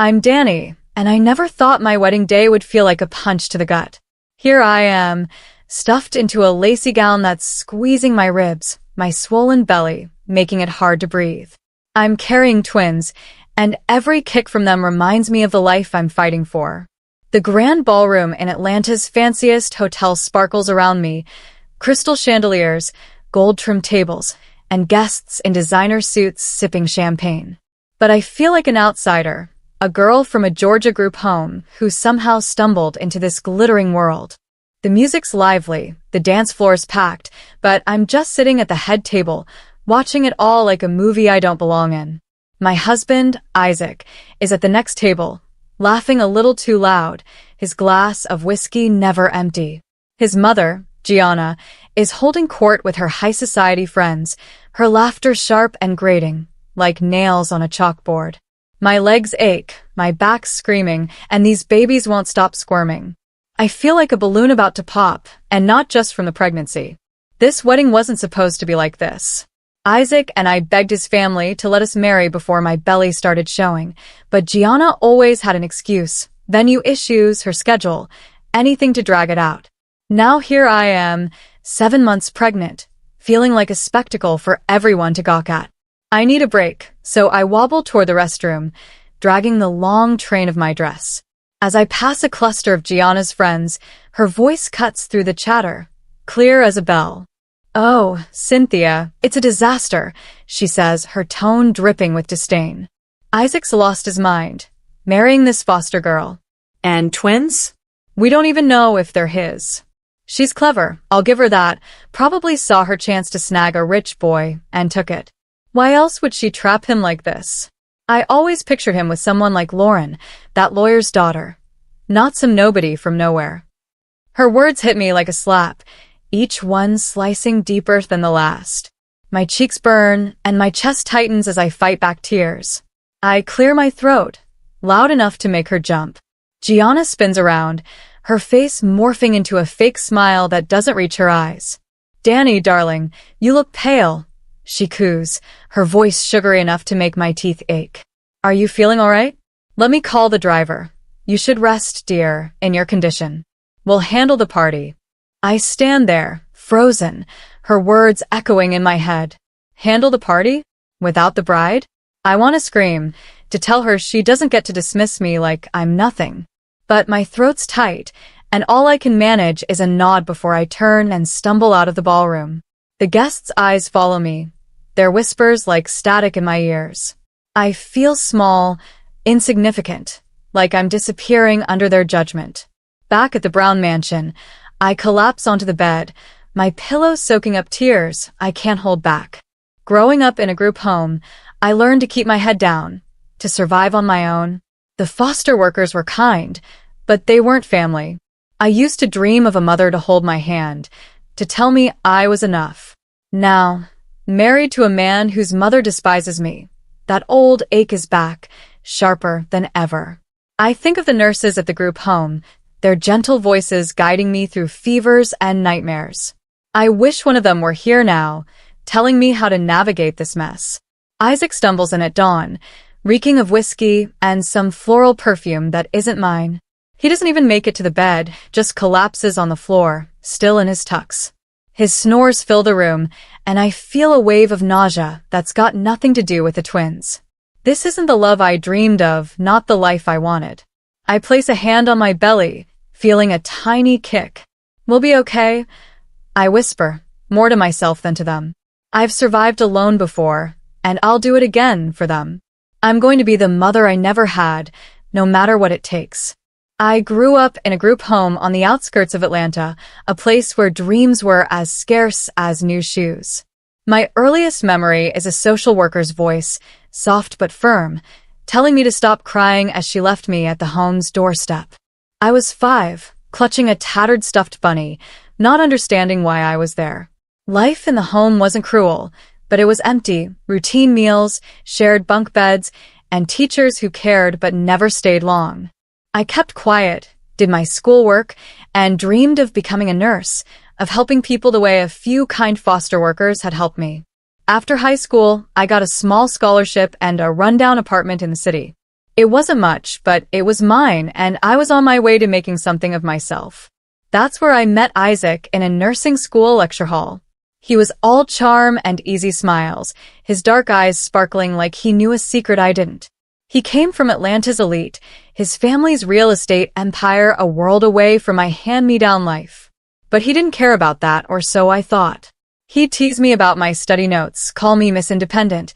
I'm Danny, and I never thought my wedding day would feel like a punch to the gut. Here I am, stuffed into a lacy gown that's squeezing my ribs, my swollen belly, making it hard to breathe. I'm carrying twins, and every kick from them reminds me of the life I'm fighting for. The grand ballroom in Atlanta's fanciest hotel sparkles around me, crystal chandeliers, gold-trimmed tables, and guests in designer suits sipping champagne. But I feel like an outsider, a girl from a Georgia group home who somehow stumbled into this glittering world. The music's lively, the dance floor's packed, but I'm just sitting at the head table, watching it all like a movie I don't belong in. My husband, Isaac, is at the next table, laughing a little too loud, his glass of whiskey never empty. His mother, Gianna, is holding court with her high society friends, her laughter sharp and grating, like nails on a chalkboard. My legs ache, my back's screaming, and these babies won't stop squirming. I feel like a balloon about to pop, and not just from the pregnancy. This wedding wasn't supposed to be like this. Isaac and I begged his family to let us marry before my belly started showing, but Gianna always had an excuse. Venue issues, her schedule, anything to drag it out. Now here I am, 7 months pregnant, feeling like a spectacle for everyone to gawk at. I need a break, so I wobble toward the restroom, dragging the long train of my dress. As I pass a cluster of Gianna's friends, her voice cuts through the chatter, clear as a bell. "Oh, Cynthia, it's a disaster," she says, her tone dripping with disdain. "Isaac's lost his mind, marrying this foster girl. And twins? We don't even know if they're his. She's clever, I'll give her that, probably saw her chance to snag a rich boy and took it. Why else would she trap him like this? I always pictured him with someone like Lauren, that lawyer's daughter. Not some nobody from nowhere." Her words hit me like a slap, each one slicing deeper than the last. My cheeks burn, and my chest tightens as I fight back tears. I clear my throat, loud enough to make her jump. Gianna spins around, her face morphing into a fake smile that doesn't reach her eyes. "Danny, darling, you look pale," she coos, her voice sugary enough to make my teeth ache. "Are you feeling all right? Let me call the driver. You should rest, dear, in your condition. We'll handle the party." I stand there, frozen, her words echoing in my head. Handle the party? Without the bride? I want to scream, to tell her she doesn't get to dismiss me like I'm nothing. But my throat's tight, and all I can manage is a nod before I turn and stumble out of the ballroom. The guests' eyes follow me, their whispers like static in my ears. I feel small, insignificant, like I'm disappearing under their judgment. Back at the Brown mansion, I collapse onto the bed, my pillow soaking up tears I can't hold back. Growing up in a group home, I learned to keep my head down, to survive on my own. The foster workers were kind, but they weren't family. I used to dream of a mother to hold my hand, to tell me I was enough. Now, married to a man whose mother despises me, that old ache is back, sharper than ever. I think of the nurses at the group home, their gentle voices guiding me through fevers and nightmares. I wish one of them were here now, telling me how to navigate this mess. Isaac stumbles in at dawn, reeking of whiskey and some floral perfume that isn't mine. He doesn't even make it to the bed, just collapses on the floor, still in his tux. His snores fill the room, and I feel a wave of nausea that's got nothing to do with the twins. This isn't the love I dreamed of, not the life I wanted. I place a hand on my belly, feeling a tiny kick. "We'll be okay," I whisper, more to myself than to them. I've survived alone before, and I'll do it again for them. I'm going to be the mother I never had, no matter what it takes. I grew up in a group home on the outskirts of Atlanta, a place where dreams were as scarce as new shoes. My earliest memory is a social worker's voice, soft but firm, telling me to stop crying as she left me at the home's doorstep. I was 5, clutching a tattered stuffed bunny, not understanding why I was there. Life in the home wasn't cruel, but it was empty, routine meals, shared bunk beds, and teachers who cared but never stayed long. I kept quiet, did my schoolwork, and dreamed of becoming a nurse, of helping people the way a few kind foster workers had helped me. After high school, I got a small scholarship and a rundown apartment in the city. It wasn't much, but it was mine, and I was on my way to making something of myself. That's where I met Isaac in a nursing school lecture hall. He was all charm and easy smiles, his dark eyes sparkling like he knew a secret I didn't. He came from Atlanta's elite, his family's real estate empire a world away from my hand-me-down life. But he didn't care about that, or so I thought. He'd tease me about my study notes, call me Miss Independent,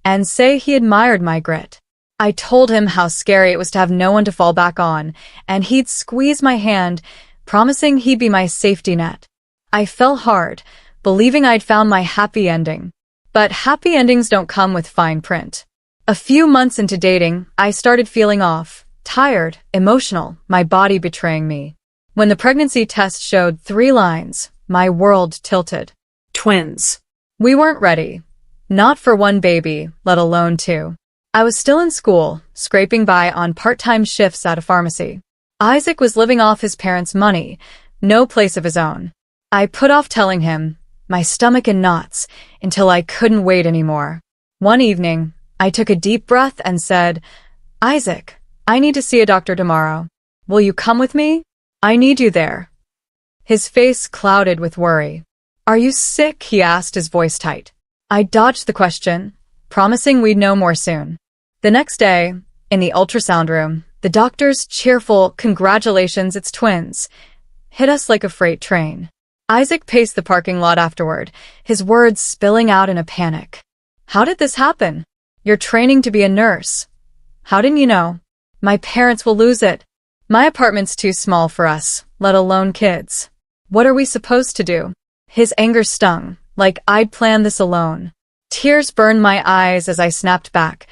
and say he admired my grit. I told him how scary it was to have no one to fall back on, and he'd squeeze my hand, promising he'd be my safety net. I fell hard, believing I'd found my happy ending. But happy endings don't come with fine print. A few months into dating, I started feeling off, tired, emotional, my body betraying me. When the pregnancy test showed 3 lines, my world tilted. Twins. We weren't ready. Not for one baby, let alone 2. I was still in school, scraping by on part-time shifts at a pharmacy. Isaac was living off his parents' money, no place of his own. I put off telling him, my stomach in knots, until I couldn't wait anymore. One evening, I took a deep breath and said, Isaac, I need to see a doctor tomorrow. Will you come with me? I need you there. His face clouded with worry. Are you sick? He asked, his voice tight. I dodged the question, promising we'd know more soon. The next day, in the ultrasound room, the doctor's cheerful, congratulations, it's twins, hit us like a freight train. Isaac paced the parking lot afterward, his words spilling out in a panic. How did this happen? You're training to be a nurse. How didn't you know? My parents will lose it. My apartment's too small for us, let alone kids. What are we supposed to do? His anger stung, like I'd planned this alone. Tears burned my eyes as I snapped back.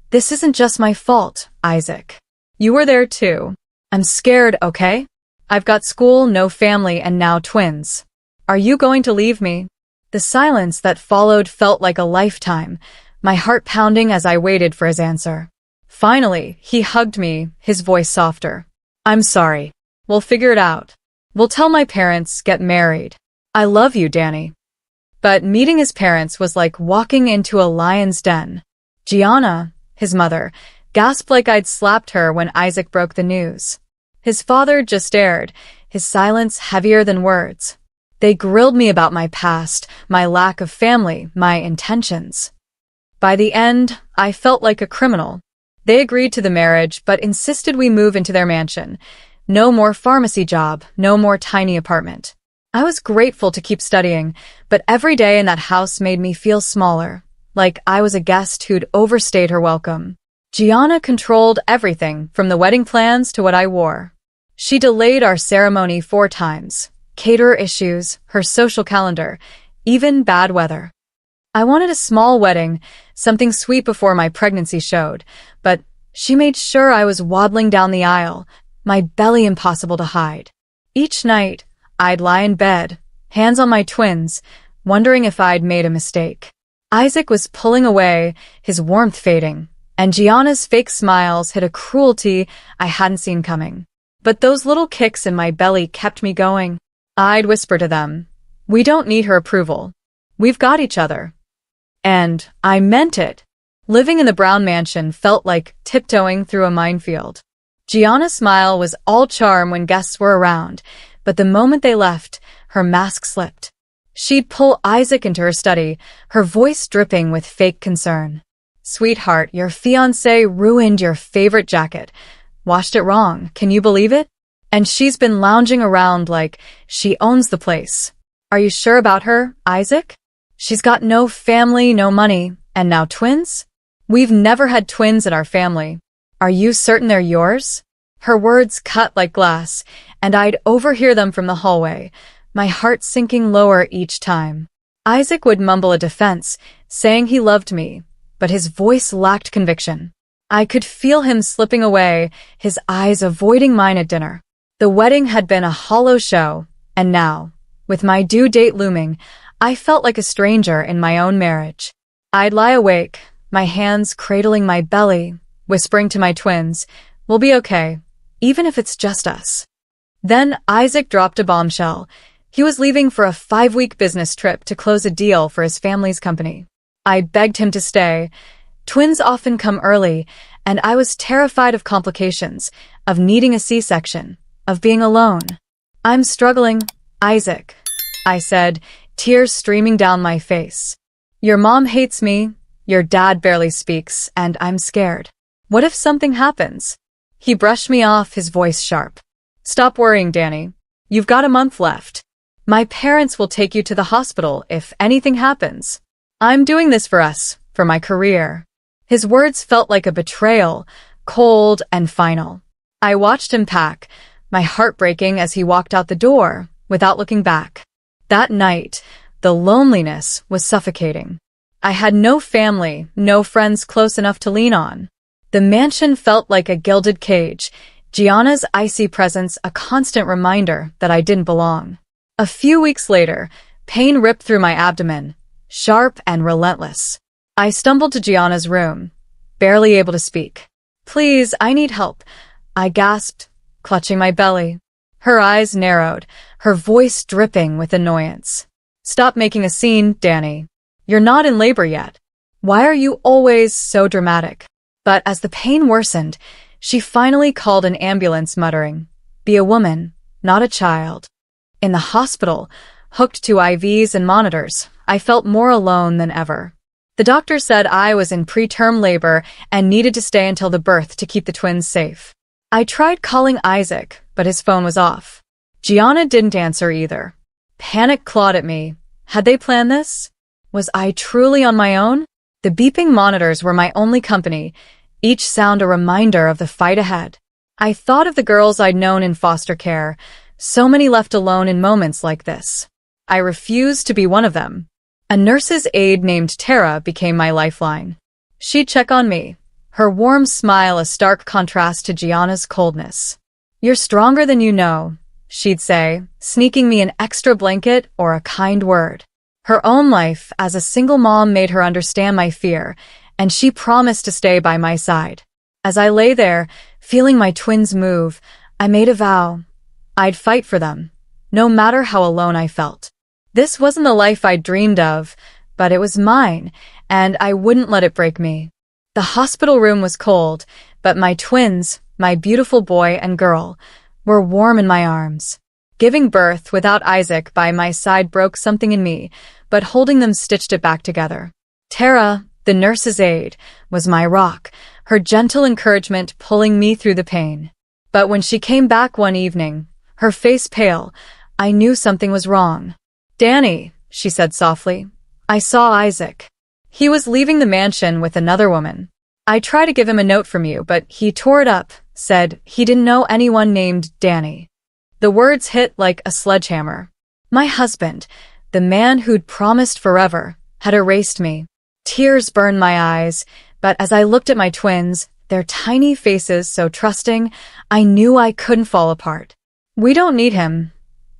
This isn't just my fault, Isaac. You were there too. I'm scared, okay? I've got school, no family, and now twins. Are you going to leave me? The silence that followed felt like a lifetime, my heart pounding as I waited for his answer. Finally, he hugged me, his voice softer. I'm sorry. We'll figure it out. We'll tell my parents, get married. I love you, Danny. But meeting his parents was like walking into a lion's den. Gianna, his mother, gasped like I'd slapped her when Isaac broke the news. His father just stared, his silence heavier than words. They grilled me about my past, my lack of family, my intentions. By the end, I felt like a criminal. They agreed to the marriage, but insisted we move into their mansion. No more pharmacy job, no more tiny apartment. I was grateful to keep studying, but every day in that house made me feel smaller, like I was a guest who'd overstayed her welcome. Gianna controlled everything, from the wedding plans to what I wore. She delayed our ceremony 4 times. Caterer issues, her social calendar, even bad weather. I wanted a small wedding, something sweet before my pregnancy showed, but she made sure I was waddling down the aisle, my belly impossible to hide. Each night, I'd lie in bed, hands on my twins, wondering if I'd made a mistake. Isaac was pulling away, his warmth fading, and Gianna's fake smiles hid a cruelty I hadn't seen coming. But those little kicks in my belly kept me going. I'd whisper to them, we don't need her approval. We've got each other. And I meant it. Living in the Brown mansion felt like tiptoeing through a minefield. Gianna's smile was all charm when guests were around, but the moment they left, her mask slipped. She'd pull Isaac into her study, her voice dripping with fake concern. Sweetheart, your fiancé ruined your favorite jacket. Washed it wrong, can you believe it? And she's been lounging around like she owns the place. Are you sure about her, Isaac? She's got no family, no money, and now twins? We've never had twins in our family. Are you certain they're yours? Her words cut like glass, and I'd overhear them from the hallway, my heart sinking lower each time. Isaac would mumble a defense, saying he loved me, but his voice lacked conviction. I could feel him slipping away, his eyes avoiding mine at dinner. The wedding had been a hollow show, and now, with my due date looming, I felt like a stranger in my own marriage. I'd lie awake, my hands cradling my belly, whispering to my twins, we'll be okay, even if it's just us. Then Isaac dropped a bombshell. He was leaving for a 5-week business trip to close a deal for his family's company. I begged him to stay. Twins often come early, and I was terrified of complications, of needing a C-section, of being alone. "I'm struggling, Isaac," I said, tears streaming down my face. "Your mom hates me, your dad barely speaks, and I'm scared. What if something happens?" He brushed me off, his voice sharp. "Stop worrying, Danny. You've got a month left. My parents will take you to the hospital if anything happens. I'm doing this for us, for my career." His words felt like a betrayal, cold and final. I watched him pack, my heart breaking as he walked out the door, without looking back. That night, the loneliness was suffocating. I had no family, no friends close enough to lean on. The mansion felt like a gilded cage, Gianna's icy presence a constant reminder that I didn't belong. A few weeks later, pain ripped through my abdomen, sharp and relentless. I stumbled to Gianna's room, barely able to speak. "Please, I need help," I gasped, clutching my belly. Her eyes narrowed, her voice dripping with annoyance. "Stop making a scene, Danny. You're not in labor yet. Why are you always so dramatic?" But as the pain worsened, she finally called an ambulance, muttering, "Be a woman, not a child." In the hospital, hooked to IVs and monitors, I felt more alone than ever. The doctor said I was in preterm labor and needed to stay until the birth to keep the twins safe. I tried calling Isaac, but his phone was off. Gianna didn't answer either. Panic clawed at me. Had they planned this? Was I truly on my own? The beeping monitors were my only company, each sound a reminder of the fight ahead. I thought of the girls I'd known in foster care, so many left alone in moments like this. I refused to be one of them. A nurse's aide named Tara became my lifeline. She'd check on me, her warm smile a stark contrast to Gianna's coldness. "You're stronger than you know," she'd say, sneaking me an extra blanket or a kind word. Her own life as a single mom made her understand my fear, and she promised to stay by my side. As I lay there, feeling my twins move, I made a vow. I'd fight for them, no matter how alone I felt. This wasn't the life I'd dreamed of, but it was mine, and I wouldn't let it break me. The hospital room was cold, but my twins, my beautiful boy and girl, were warm in my arms. Giving birth without Isaac by my side broke something in me, but holding them stitched it back together. Tara, the nurse's aide, was my rock, her gentle encouragement pulling me through the pain. But when she came back one evening, her face pale, I knew something was wrong. "Danny," she said softly, "I saw Isaac. He was leaving the mansion with another woman. I tried to give him a note from you, but he tore it up, said he didn't know anyone named Danny." The words hit like a sledgehammer. My husband, the man who'd promised forever, had erased me. Tears burned my eyes, but as I looked at my twins, their tiny faces so trusting, I knew I couldn't fall apart. "We don't need him,"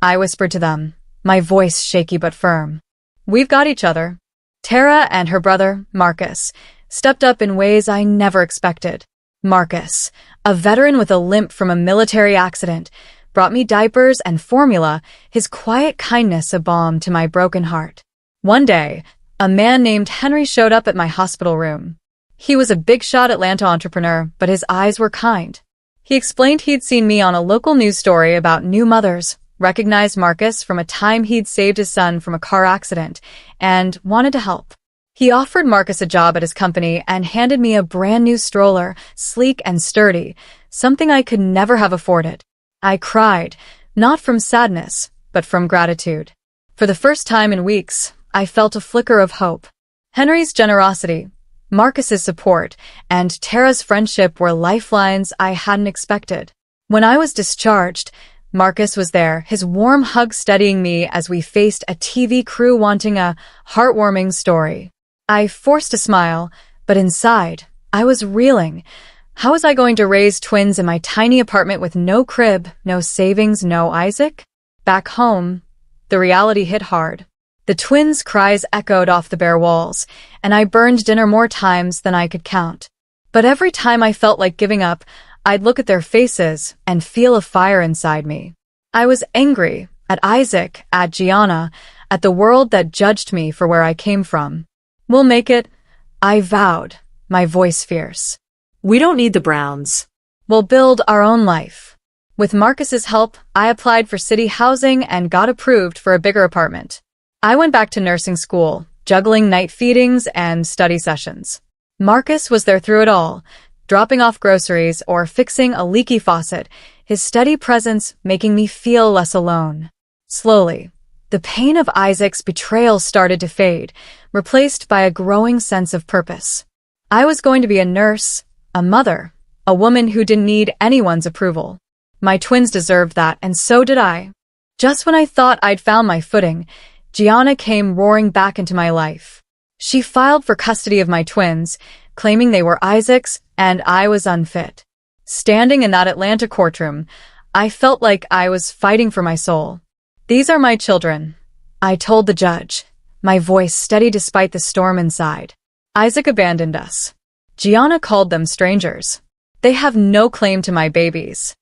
I whispered to them, my voice shaky but firm. "We've got each other." Tara and her brother, Marcus, stepped up in ways I never expected. Marcus, a veteran with a limp from a military accident, brought me diapers and formula, his quiet kindness a balm to my broken heart. One day, a man named Henry showed up at my hospital room. He was a big-shot Atlanta entrepreneur, but his eyes were kind. He explained he'd seen me on a local news story about new mothers, recognized Marcus from a time he'd saved his son from a car accident, and wanted to help. He offered Marcus a job at his company and handed me a brand new stroller, sleek and sturdy, something I could never have afforded. I cried, not from sadness, but from gratitude. For the first time in weeks, I felt a flicker of hope. Henry's generosity, Marcus's support, and Tara's friendship were lifelines I hadn't expected. When I was discharged, Marcus was there, his warm hug steadying me as we faced a TV crew wanting a heartwarming story. I forced a smile, but inside, I was reeling. How was I going to raise twins in my tiny apartment with no crib, no savings, no Isaac? Back home, the reality hit hard. The twins' cries echoed off the bare walls, and I burned dinner more times than I could count. But every time I felt like giving up, I'd look at their faces and feel a fire inside me. I was angry at Isaac, at Gianna, at the world that judged me for where I came from. "We'll make it," I vowed, my voice fierce. We don't need the Browns. We'll build our own life. With Marcus's help, I applied for city housing and got approved for a bigger apartment. I went back to nursing school, juggling night feedings and study sessions. Marcus was there through it all, dropping off groceries or fixing a leaky faucet, his steady presence making me feel less alone. Slowly, the pain of Isaac's betrayal started to fade, replaced by a growing sense of purpose. I was going to be a nurse, a mother, a woman who didn't need anyone's approval. My twins deserved that, and so did I. Just when I thought I'd found my footing, Gianna came roaring back into my life. She filed for custody of my twins, claiming they were Isaac's and I was unfit. Standing in that Atlanta courtroom, I felt like I was fighting for my soul. "These are my children," I told the judge, my voice steady despite the storm inside. "Isaac abandoned us." Gianna called them strangers. "They have no claim to my babies."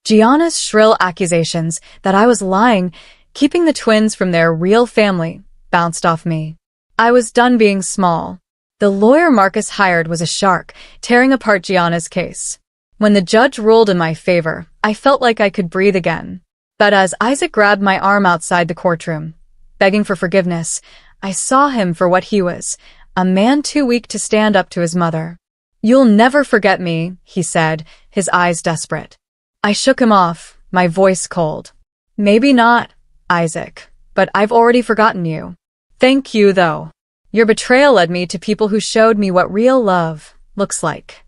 Gianna's shrill accusations that I was lying, keeping the twins from their real family, bounced off me. I was done being small. The lawyer Marcus hired was a shark, tearing apart Gianna's case. When the judge ruled in my favor, I felt like I could breathe again. But as Isaac grabbed my arm outside the courtroom, begging for forgiveness, I saw him for what he was, a man too weak to stand up to his mother. "You'll never forget me," he said, his eyes desperate. I shook him off, my voice cold. "Maybe not, Isaac, but I've already forgotten you. Thank you, though. Your betrayal led me to people who showed me what real love looks like."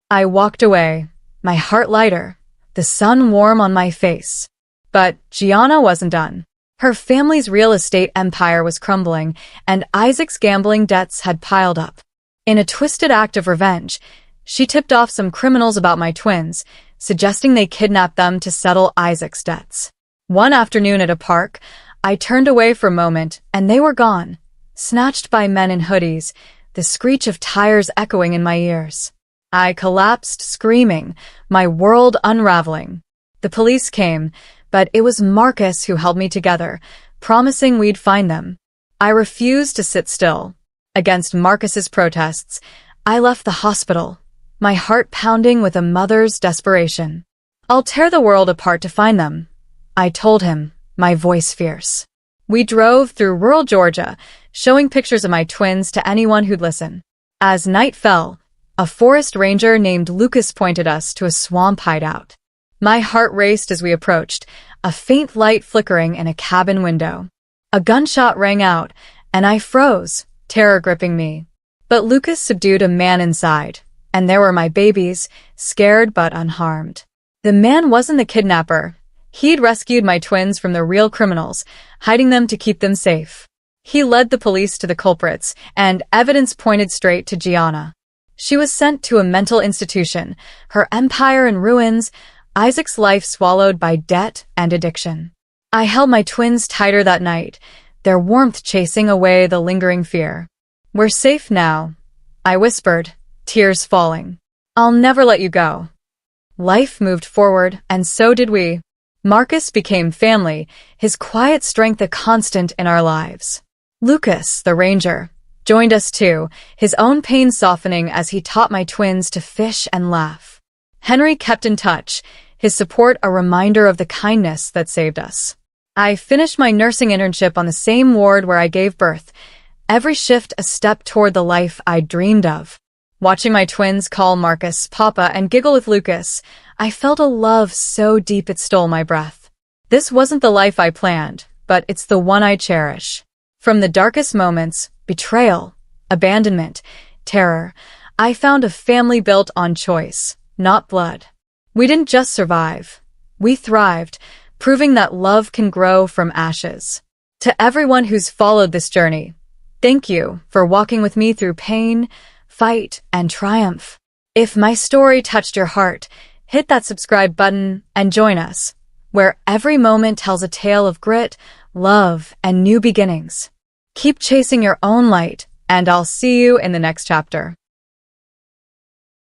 I walked away, my heart lighter, the sun warm on my face. But Gianna wasn't done. Her family's real estate empire was crumbling, and Isaac's gambling debts had piled up. In a twisted act of revenge, she tipped off some criminals about my twins, suggesting they kidnap them to settle Isaac's debts. One afternoon at a park, I turned away for a moment, and they were gone, snatched by men in hoodies, the screech of tires echoing in my ears. I collapsed, screaming, my world unraveling. The police came, but it was Marcus who held me together, promising we'd find them. I refused to sit still. Against Marcus's protests, I left the hospital, my heart pounding with a mother's desperation. "I'll tear the world apart to find them," I told him, my voice fierce. We drove through rural Georgia, showing pictures of my twins to anyone who'd listen. As night fell, a forest ranger named Lucas pointed us to a swamp hideout. My heart raced as we approached, a faint light flickering in a cabin window. A gunshot rang out, and I froze, terror gripping me. But Lucas subdued a man inside, and there were my babies, scared but unharmed. The man wasn't the kidnapper. He'd rescued my twins from the real criminals, hiding them to keep them safe. He led the police to the culprits, and evidence pointed straight to Gianna. She was sent to a mental institution, her empire in ruins, Isaac's life swallowed by debt and addiction. I held my twins tighter that night, their warmth chasing away the lingering fear. "We're safe now," I whispered, tears falling. "I'll never let you go." Life moved forward, and so did we. Marcus became family, his quiet strength a constant in our lives. Lucas, the ranger, joined us too, his own pain softening as he taught my twins to fish and laugh. Henry kept in touch, his support a reminder of the kindness that saved us. I finished my nursing internship on the same ward where I gave birth, every shift a step toward the life I dreamed of. Watching my twins call Marcus Papa and giggle with Lucas, I felt a love so deep it stole my breath. This wasn't the life I planned, but it's the one I cherish. From the darkest moments, betrayal, abandonment, terror, I found a family built on choice, not blood. We didn't just survive. We thrived, proving that love can grow from ashes. To everyone who's followed this journey, thank you for walking with me through pain, fight, and triumph. If my story touched your heart, hit that subscribe button and join us, where every moment tells a tale of grit, love, and new beginnings. Keep chasing your own light, and I'll see you in the next chapter.